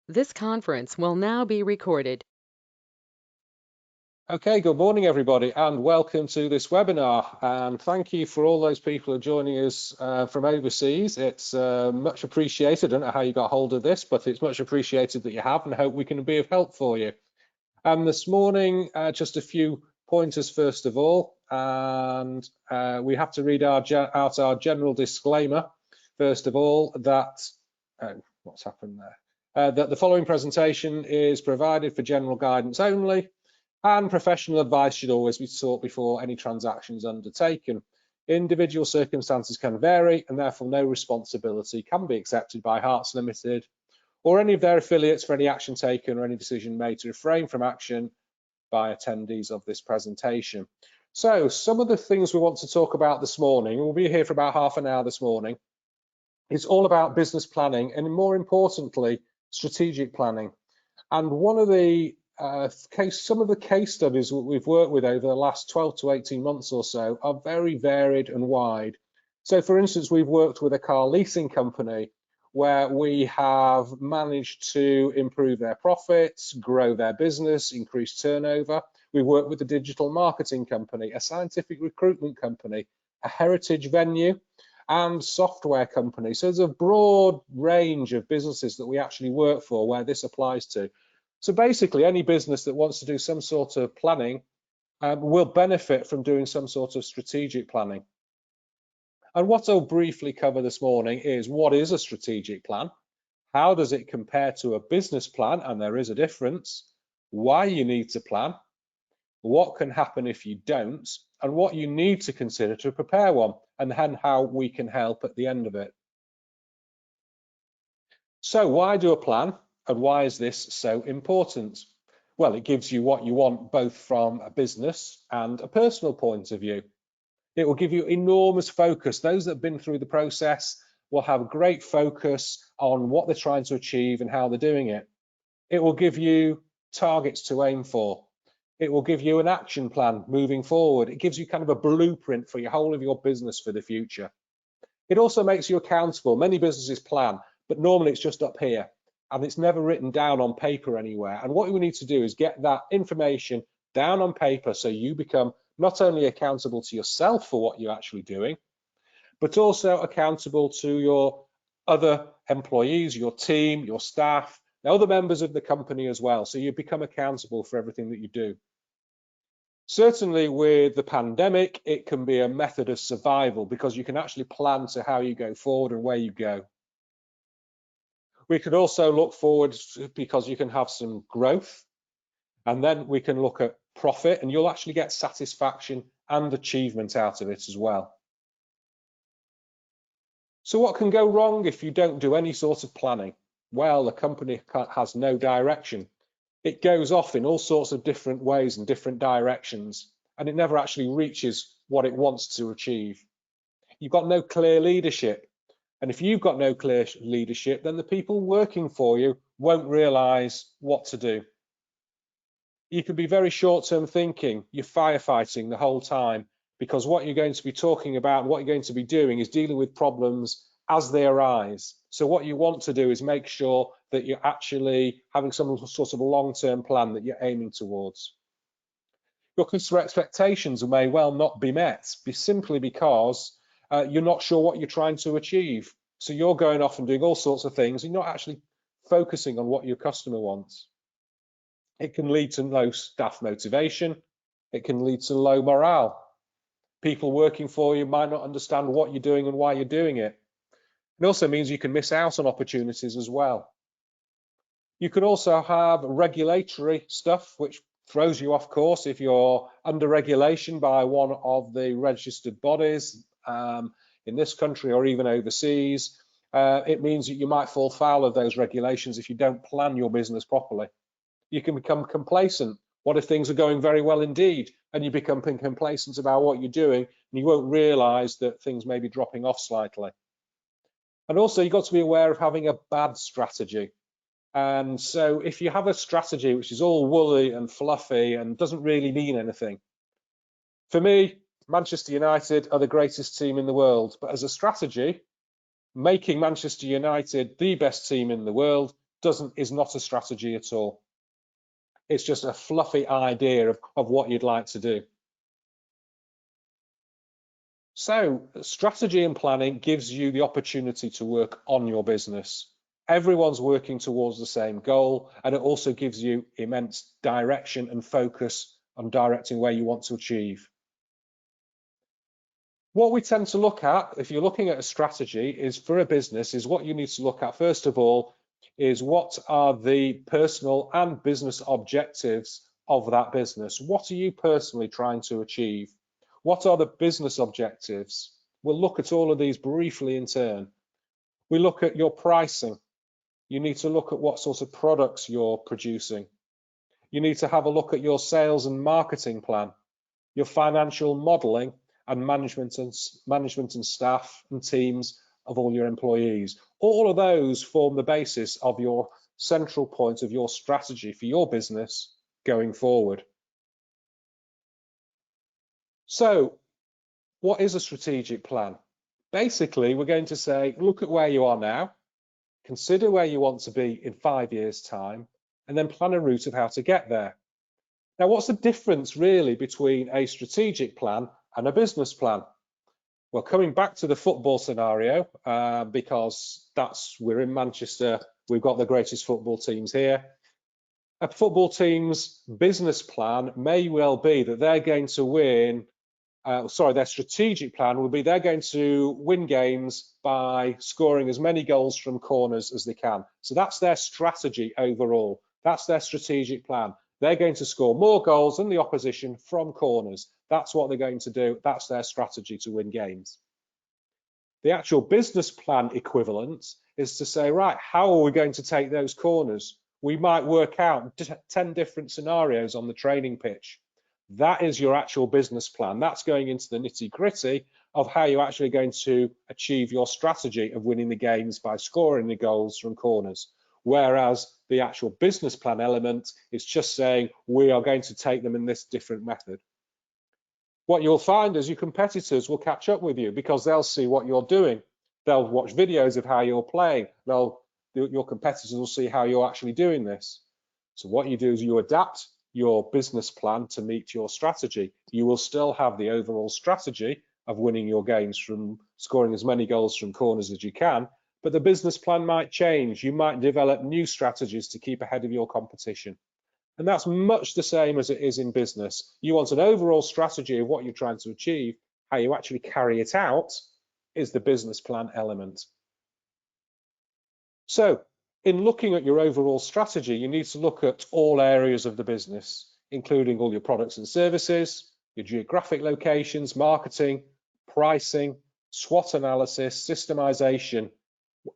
This conference will now be recorded. Okay, good morning, everybody, and welcome to this webinar. And thank you for all those people who are joining us from overseas. It's much appreciated. I don't know how you got hold of this, but it's much appreciated that you have, and I hope we can be of help for you. This morning, just a few pointers first of all, and we have to read out our general disclaimer first of all that what's happened there. That the following presentation is provided for general guidance only, and professional advice should always be sought before any transaction is undertaken. Individual circumstances can vary, and therefore no responsibility can be accepted by Harts Limited or any of their affiliates for any action taken or any decision made to refrain from action by attendees of this presentation. So some of the things we want to talk about this morning, we'll be here for about half an hour this morning, it's all about business planning and, more importantly, strategic planning. And one of the some of the case studies that we've worked with over the last 12 to 18 months or so are very varied and wide. So for instance, we've worked with a car leasing company where we have managed to improve their profits, grow their business, increase turnover. We worked with a digital marketing company, a scientific recruitment company, a heritage venue, and software company. So there's a broad range of businesses that we actually work for where this applies to. So basically, any business that wants to do some sort of planning will benefit from doing some sort of strategic planning. And what I'll briefly cover this morning is what is a strategic plan? How does it compare to a business plan? And there is a difference. Why you need to plan? What can happen if you don't? And what you need to consider to prepare one, and then how we can help at the end of it. So why do a plan? And why is this so important? Well, it gives you what you want, both from a business and a personal point of view. It will give you enormous focus. Those that have been through the process will have great focus on what they're trying to achieve and how they're doing it. It will give you targets to aim for. It will give you an action plan moving forward. It gives you kind of a blueprint for your whole of your business for the future. It also makes you accountable. Many businesses plan, but normally it's just up here and it's never written down on paper anywhere. And what we need to do is get that information down on paper so you become not only accountable to yourself for what you're actually doing, but also accountable to your other employees, your team, your staff, the other members of the company as well. So you become accountable for everything that you do. Certainly with the pandemic, it can be a method of survival because you can actually plan to how you go forward and where you go. We could also look forward because you can have some growth, and then we can look at profit, and you'll actually get satisfaction and achievement out of it as well. So what can go wrong if you don't do any sort of planning? Well, the company has no direction. It goes off in all sorts of different ways and different directions, and it never actually reaches what it wants to achieve. You've got no clear leadership. And if you've got no clear leadership, then the people working for you won't realize what to do. You can be very short-term thinking. You're firefighting the whole time because what you're going to be talking about, what you're going to be doing is dealing with problems as they arise. So what you want to do is make sure that you're actually having some sort of a long-term plan that you're aiming towards. Your customer expectations may well not be met simply because you're not sure what you're trying to achieve. So you're going off and doing all sorts of things and you're not actually focusing on what your customer wants. It can lead to low staff motivation. It can lead to low morale. People working for you might not understand what you're doing and why you're doing it. It also means you can miss out on opportunities as well. You can also have regulatory stuff which throws you off course if you're under regulation by one of the registered bodies in this country or even overseas. It means that you might fall foul of those regulations if you don't plan your business properly. You can become complacent. What if things are going very well indeed and you become complacent about what you're doing and you won't realize that things may be dropping off slightly. And also you've got to be aware of having a bad strategy. And so if you have a strategy which is all woolly and fluffy and doesn't really mean anything, for me, Manchester United are the greatest team in the world. But as a strategy, making Manchester United the best team in the world is not a strategy at all. It's just a fluffy idea of what you'd like to do. So strategy and planning gives you the opportunity to work on your business. Everyone's working towards the same goal, and it also gives you immense direction and focus on directing where you want to achieve. What we tend to look at, if you're looking at a strategy, is for a business, is what you need to look at first of all is what are the personal and business objectives of that business? What are you personally trying to achieve? What are the business objectives? We'll look at all of these briefly in turn. We look at your pricing. You need to look at what sort of products you're producing. You need to have a look at your sales and marketing plan, your financial modeling, and management and staff and teams of all your employees. All of those form the basis of your central point of your strategy for your business going forward. So, what is a strategic plan? Basically, we're going to say, look at where you are now, consider where you want to be in 5 years' time, and then plan a route of how to get there. Now, what's the difference really between a strategic plan and a business plan? Well, coming back to the football scenario, because we're in Manchester, we've got the greatest football teams here. A football team's business plan may well be that they're going to win, their strategic plan will be they're going to win games by scoring as many goals from corners as they can. So that's their strategy overall. That's their strategic plan. They're going to score more goals than the opposition from corners. That's what they're going to do. That's their strategy to win games. The actual business plan equivalent is to say, right, how are we going to take those corners? We might work out 10 different scenarios on the training pitch. That is your actual business plan. That's going into the nitty-gritty of how you're actually going to achieve your strategy of winning the games by scoring the goals from corners. Whereas the actual business plan element is just saying we are going to take them in this different method. What you'll find is your competitors will catch up with you because they'll see what you're doing. They'll watch videos of how you're playing. Your competitors will see how you're actually doing this. So what you do is you adapt your business plan to meet your strategy. You will still have the overall strategy of winning your games from scoring as many goals from corners as you can, but the business plan might change. You might develop new strategies to keep ahead of your competition. And that's much the same as it is in business. You want an overall strategy of what you're trying to achieve. How you actually carry it out is the business plan element. So in looking at your overall strategy, you need to look at all areas of the business, including all your products and services, your geographic locations, marketing, pricing, SWOT analysis, systemization,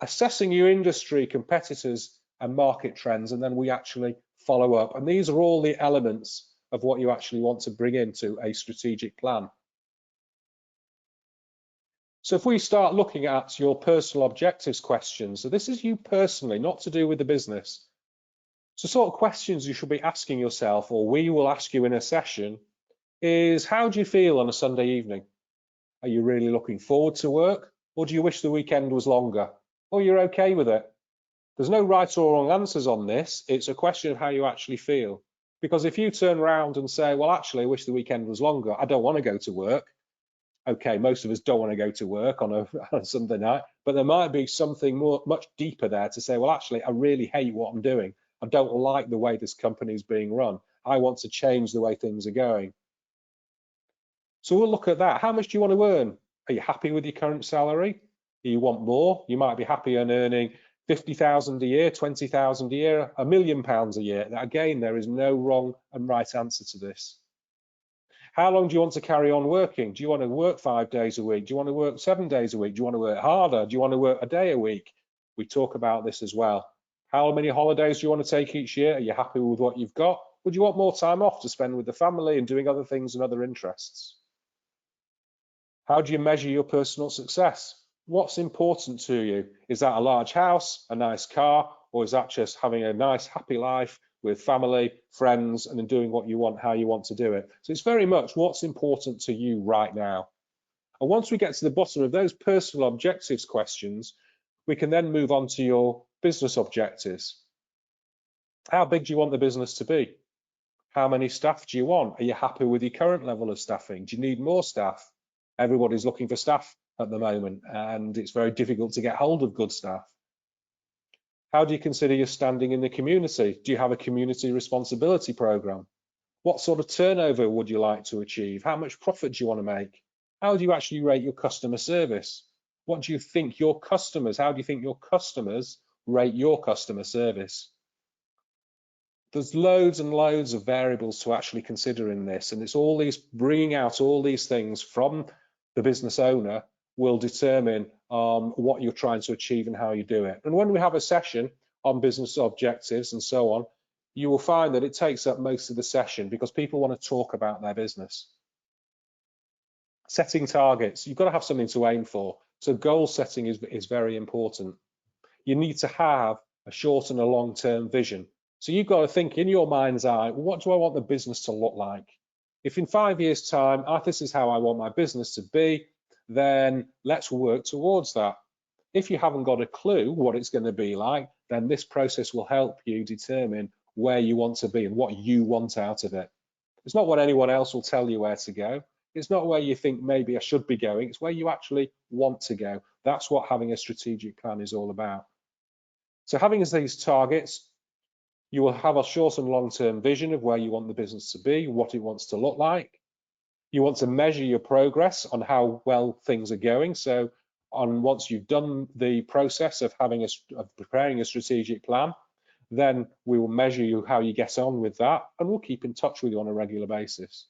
assessing your industry, competitors, and market trends, and then we actually follow up. And these are all the elements of what you actually want to bring into a strategic plan. So if we start looking at your personal objectives questions, so this is you personally, not to do with the business. So sort of questions you should be asking yourself, or we will ask you in a session, is how do you feel on a Sunday evening? Are you really looking forward to work? Or do you wish the weekend was longer? Or you're okay with it? There's no right or wrong answers on this. It's a question of how you actually feel. Because if you turn around and say, well, actually, I wish the weekend was longer. I don't want to go to work. Okay, most of us don't want to go to work on a Sunday night, but there might be something much deeper there to say, well, actually, I really hate what I'm doing. I don't like the way this company is being run. I want to change the way things are going. So we'll look at that. How much do you want to earn? Are you happy with your current salary? Do you want more? You might be happy on earning 50,000 a year, 20,000 a year, £1 million a year. Again, there is no wrong and right answer to this. How long do you want to carry on working? Do you want to work 5 days a week? Do you want to work 7 days a week? Do you want to work harder? Do you want to work a day a week? We talk about this as well. How many holidays do you want to take each year? Are you happy with what you've got? Would you want more time off to spend with the family and doing other things and other interests? How do you measure your personal success? What's important to you? Is that a large house, a nice car, or is that just having a nice, happy life with family, friends, and doing what you want, how you want to do it? So it's very much what's important to you right now. And once we get to the bottom of those personal objectives questions, we can then move on to your business objectives. How big do you want the business to be? How many staff do you want? Are you happy with your current level of staffing? Do you need more staff? Everybody's looking for staff at the moment, and it's very difficult to get hold of good staff. How do you consider your standing in the community? Do you have a community responsibility program? What sort of turnover would you like to achieve? How much profit do you want to make? How do you actually rate your customer service? What do you think your customers, how do you think your customers rate your customer service? There's loads and loads of variables to actually consider in this, and it's all these, bringing out all these things from the business owner will determine what you're trying to achieve and how you do it. And when we have a session on business objectives and so on, you will find that it takes up most of the session because people want to talk about their business. Setting targets, you've got to have something to aim for. So goal setting is very important. You need to have a short and a long-term vision. So you've got to think in your mind's eye, what do I want the business to look like? If in 5 years' time, this is how I want my business to be, then let's work towards that. If you haven't got a clue what it's going to be like, then this process will help you determine where you want to be and what you want out of it. It's not what anyone else will tell you where to go. It's not where you think maybe I should be going. It's where you actually want to go. That's what having a strategic plan is all about. So having these targets, you will have a short and long-term vision of where you want the business to be, what it wants to look like. You want to measure your progress on how well things are going. So once you've done the process of preparing a strategic plan, then we will measure you how you get on with that, and we'll keep in touch with you on a regular basis.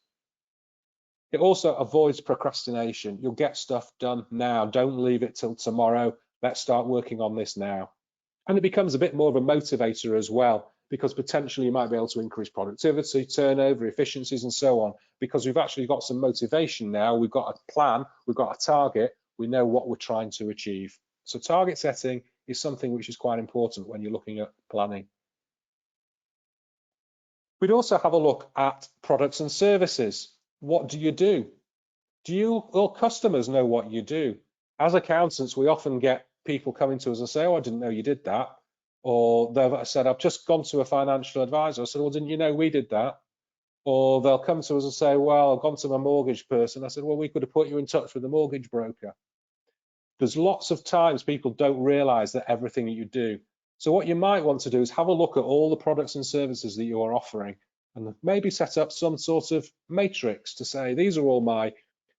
It also avoids procrastination. You'll get stuff done now. Don't leave it till tomorrow. Let's start working on this now. And it becomes a bit more of a motivator as well, because potentially you might be able to increase productivity, turnover, efficiencies, and so on, because we've actually got some motivation now. We've got a plan, we've got a target, we know what we're trying to achieve. So target setting is something which is quite important when you're looking at planning. We'd also have a look at products and services. What do you do? Do your customers know what you do? As accountants, we often get people coming to us and say, oh, I didn't know you did that. Or they've said, I've just gone to a financial advisor. I said, well, didn't you know we did that? Or they'll come to us and say, well, I've gone to my mortgage person. I said, well, we could have put you in touch with the mortgage broker. There's lots of times people don't realize that everything that you do. So what you might want to do is have a look at all the products and services that you are offering, and maybe set up some sort of matrix to say, these are all my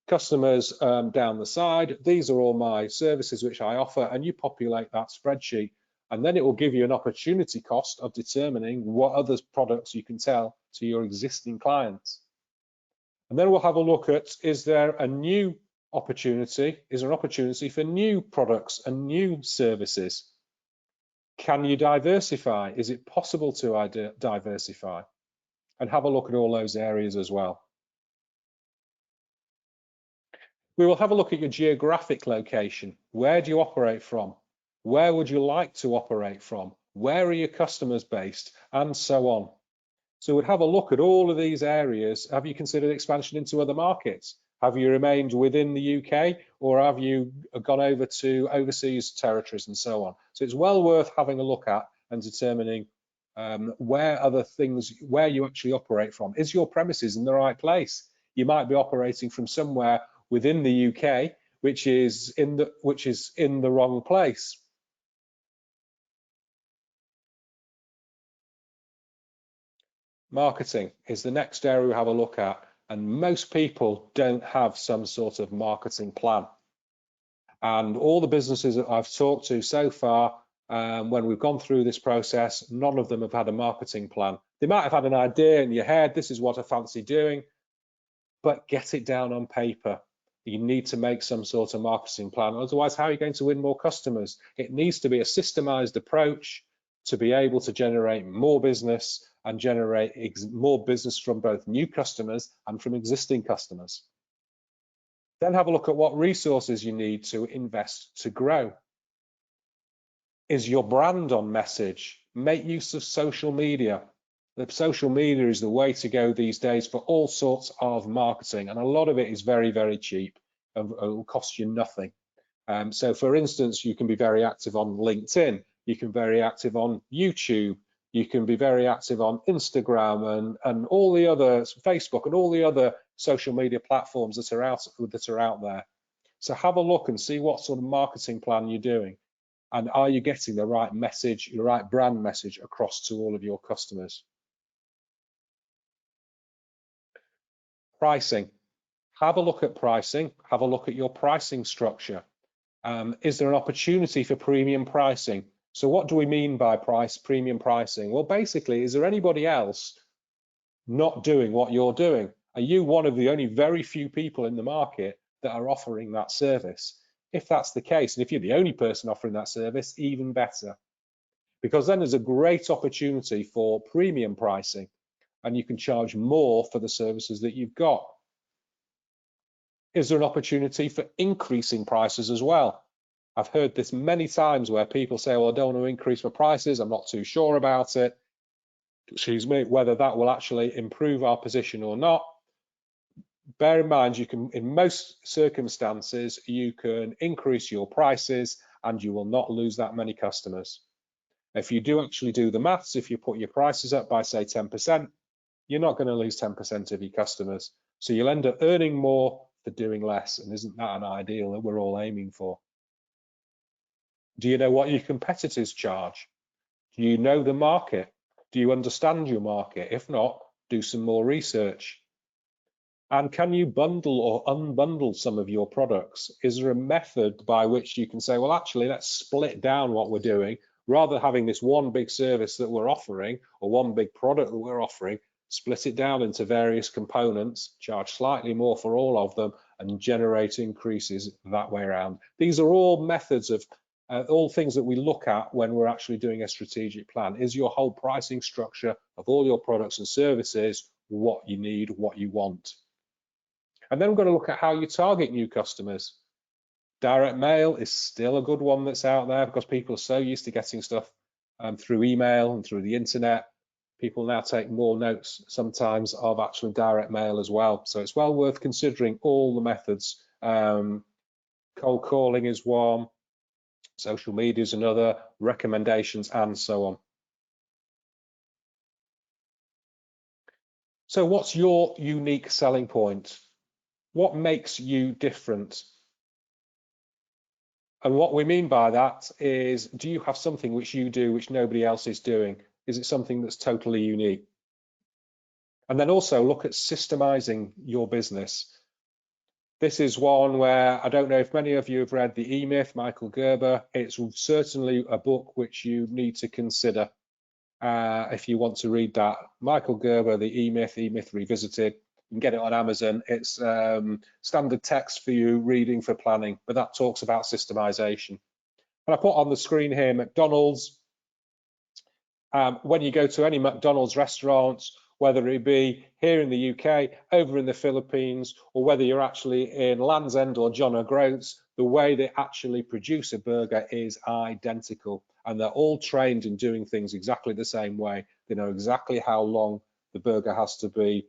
customers down the side, these are all my services which I offer, and you populate that spreadsheet, and then it will give you an opportunity cost of determining what other products you can sell to your existing clients. And then we'll have a look at, is there a new opportunity? Is there an opportunity for new products and new services? Can you diversify? Is it possible to diversify? And have a look at all those areas as well. We will have a look at your geographic location. Where do you operate from? Where would you like to operate from? Where are your customers based? And so on. So we'd have a look at all of these areas. Have you considered expansion into other markets? Have you remained within the UK, or have you gone over to overseas territories and so on? So it's well worth having a look at and determining where you actually operate from. Is your premises in the right place? You might be operating from somewhere within the UK, which is in the wrong place. Marketing is the next area we have a look at, and most people don't have some sort of marketing plan. And all the businesses that I've talked to so far, when we've gone through this process, none of them have had a marketing plan. They might have had an idea in your head, this is what I fancy doing, but get it down on paper. You need to make some sort of marketing plan. Otherwise, how are you going to win more customers? It needs to be a systemized approach to be able to generate more business and generate more business from both new customers and from existing customers. Then have a look at what resources you need to invest to grow. Is your brand on message? Make use of social media. The social media is the way to go these days for all sorts of marketing, and a lot of it is very, very cheap and it will cost you nothing. So for instance, you can be very active on LinkedIn, you can be very active on YouTube, You can be very active on Instagram and all the other, Facebook and all the other social media platforms that are out there. So have a look and see what sort of marketing plan you're doing. And are you getting the right message, the right brand message across to all of your customers? Pricing. Have a look at pricing. Have a look at your pricing structure. Is there an opportunity for premium pricing? So what do we mean by premium pricing? Well, basically, is there anybody else not doing what you're doing? Are you one of the only very few people in the market that are offering that service? If that's the case, and if you're the only person offering that service, even better. Because then there's a great opportunity for premium pricing, and you can charge more for the services that you've got. Is there an opportunity for increasing prices as well? I've heard this many times where people say, well, I don't want to increase my prices, I'm not too sure about it. Excuse me, whether that will actually improve our position or not. Bear in mind, you can, in most circumstances, you can increase your prices and you will not lose that many customers. If you do actually do the maths, if you put your prices up by say 10%, you're not going to lose 10% of your customers. So you'll end up earning more for doing less. And isn't that an ideal that we're all aiming for? Do you know what your competitors charge? Do you know the market? Do you understand your market? If not, do some more research. And can you bundle or unbundle some of your products? Is there a method by which you can say, well, actually, let's split down what we're doing, rather than having this one big service that we're offering or one big product that we're offering, split it down into various components, charge slightly more for all of them, and generate increases that way around. These are all methods of all things that we look at when we're actually doing a strategic plan. Is your whole pricing structure of all your products and services what you need, what you want? And then we're going to look at how you target new customers. Direct mail is still a good one that's out there because people are so used to getting stuff through email and through the internet. People now take more notes sometimes of actually direct mail as well. So it's well worth considering all the methods. Cold calling is one, social media is another, recommendations, and so on. So what's your unique selling point? What makes you different? And what we mean by that is, do you have something which you do which nobody else is doing? Is it something that's totally unique? And then also look at systemizing your business. This is one where I don't know if many of you have read The E-Myth, Michael Gerber. It's certainly a book which you need to consider if you want to read that. Michael Gerber, The E-Myth, E-Myth Revisited. You can get it on Amazon. It's standard text for you reading for planning, but that talks about systemization. And I put on the screen here McDonald's. When you go to any McDonald's restaurants, whether it be here in the UK, over in the Philippines, or whether you're actually in Land's End or John O'Groats, the way they actually produce a burger is identical. And they're all trained in doing things exactly the same way. They know exactly how long the burger has to be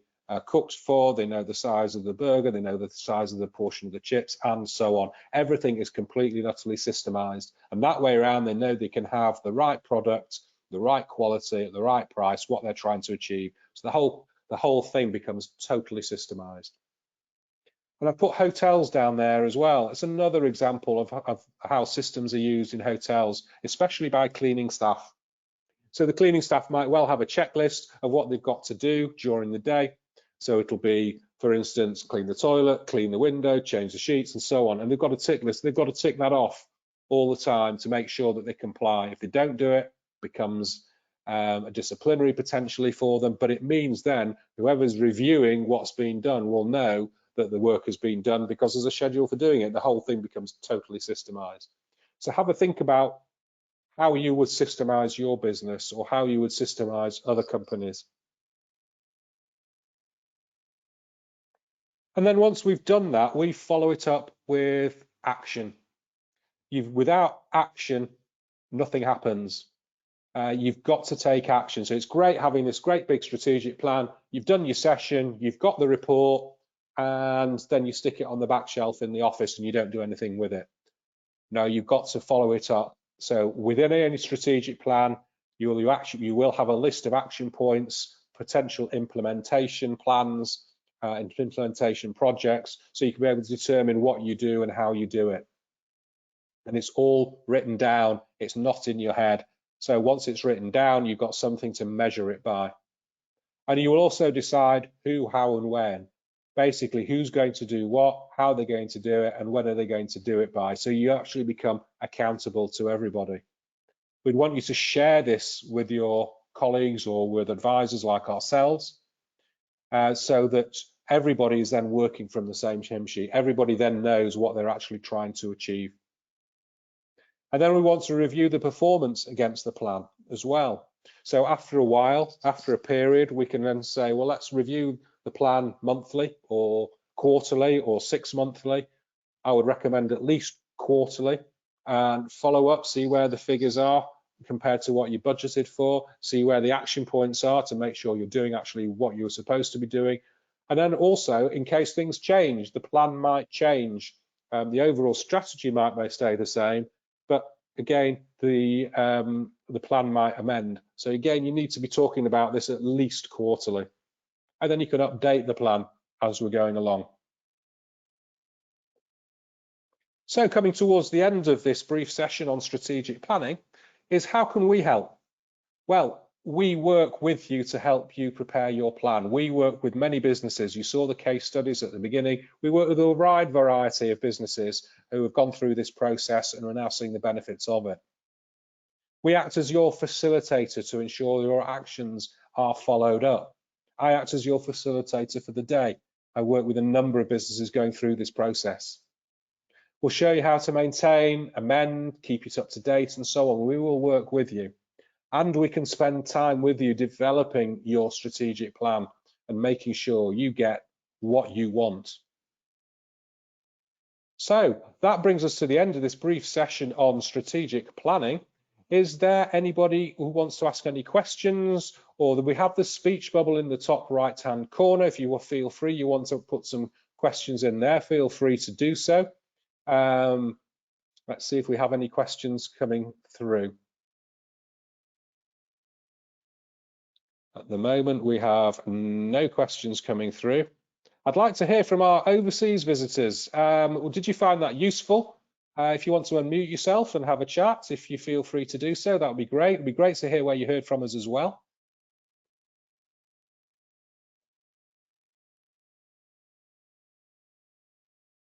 cooked for. They know the size of the burger. They know the size of the portion of the chips, and so on. Everything is completely and utterly systemized. And that way around, they know they can have the right product, the right quality, at the right price, what they're trying to achieve. So the whole thing becomes totally systemized. And I've put hotels down there as well. It's another example of how systems are used in hotels, especially by cleaning staff. So the cleaning staff might well have a checklist of what they've got to do during the day. So it'll be, for instance, clean the toilet, clean the window, change the sheets, and so on. And they've got a tick list. They've got to tick that off all the time to make sure that they comply. If they don't do it, it becomes a disciplinary potentially for them. But it means then whoever's reviewing what's been done will know that the work has been done because there's a schedule for doing it. The whole thing becomes totally systemized. So have a think about how you would systemize your business or how you would systemize other companies. And then once we've done that, we follow it up with action. Without action, nothing happens. You've got to take action. So it's great having this great big strategic plan. You've done your session, you've got the report, and then you stick it on the back shelf in the office and you don't do anything with it. No, you've got to follow it up. So within any strategic plan, You will have a list of action points, potential implementation plans, implementation projects, so you can be able to determine what you do and how you do it. And it's all written down. It's not in your head. So once it's written down, you've got something to measure it by. And you will also decide who, how, and when. Basically, who's going to do what, how they're going to do it, and when are they going to do it by. So you actually become accountable to everybody. We'd want you to share this with your colleagues or with advisors like ourselves, so that everybody is then working from the same hymn sheet. Everybody then knows what they're actually trying to achieve. And then we want to review the performance against the plan as well. So after a while, after a period, we can then say, well, let's review the plan monthly or quarterly or 6 monthly. I would recommend at least quarterly, and follow up, see where the figures are compared to what you budgeted for, see where the action points are to make sure you're doing actually what you're supposed to be doing. And then also, in case things change, the plan might change. The overall strategy might stay the same, but again, the plan might amend. So again, you need to be talking about this at least quarterly. And then you can update the plan as we're going along. So coming towards the end of this brief session on strategic planning is how can we help? Well, we work with you to help you prepare your plan. We work with many businesses. You saw the case studies at the beginning. We work with a wide variety of businesses who have gone through this process and are now seeing the benefits of it. We act as your facilitator to ensure your actions are followed up. I act as your facilitator for the day. I work with a number of businesses going through this process. We'll show you how to maintain, amend, keep it up to date, and so on. We will work with you. And we can spend time with you developing your strategic plan and making sure you get what you want. So that brings us to the end of this brief session on strategic planning. Is there anybody who wants to ask any questions? Or we have the speech bubble in the top right-hand corner. If you feel free, you want to put some questions in there, feel free to do so. Let's see if we have any questions coming through. At the moment, we have no questions coming through. I'd like to hear from our overseas visitors. Did you find that useful? If you want to unmute yourself and have a chat, if you feel free to do so, that would be great. It'd be great to hear where you heard from us as well.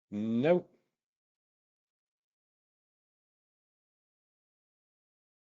No,